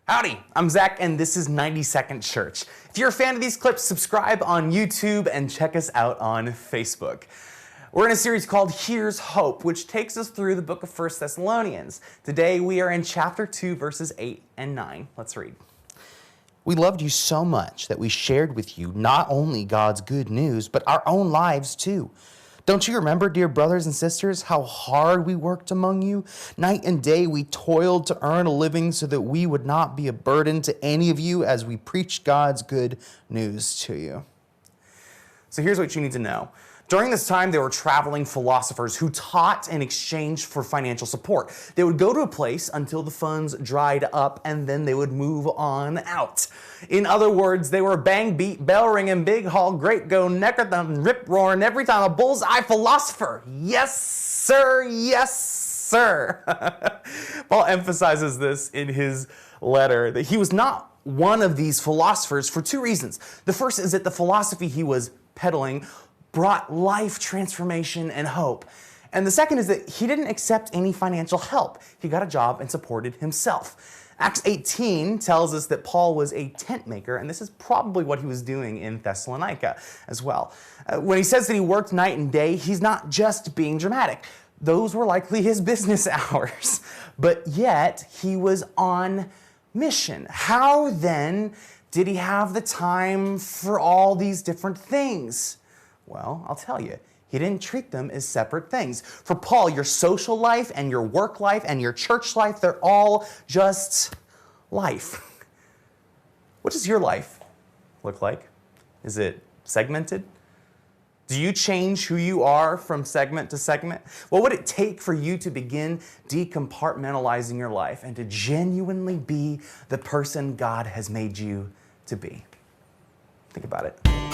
Howdy, I'm Zach and this is 90 Church. If you're a fan of these clips, subscribe on YouTube and check us out on Facebook. We're in a series called Here's Hope, which takes us through the book of 1 Thessalonians. Today we are in chapter 2, verses 8 and 9. Let's read. We loved you so much that we shared with you not only God's good news, but our own lives too. Don't you remember, dear brothers and sisters, how hard we worked among you? Night and day we toiled to earn a living so that we would not be a burden to any of you as we preached God's good news to you. So here's what you need to know. During this time, there were traveling philosophers who taught in exchange for financial support. They would go to a place until the funds dried up, and then they would move on out. In other words, they were bang beat, bell ringing, big haul, great go, necker thump, rip roaring every time a bullseye philosopher. Yes, sir. Yes, sir. Paul emphasizes this in his letter, that he was not one of these philosophers for two reasons. The first is that the philosophy he was peddling brought life transformation and hope. And the second is that he didn't accept any financial help. He got a job and supported himself. Acts 18 tells us that Paul was a tent maker, and this is probably what he was doing in Thessalonica as well. When he says that he worked night and day, he's not just being dramatic. Those were likely his business hours. But yet, he was on mission. How then did he have the time for all these different things? Well, I'll tell you, he didn't treat them as separate things. For Paul, your social life and your work life and your church life, they're all just life. What does your life look like? Is it segmented? Do you change who you are from segment to segment? What would it take for you to begin decompartmentalizing your life and to genuinely be the person God has made you to be? Think about it.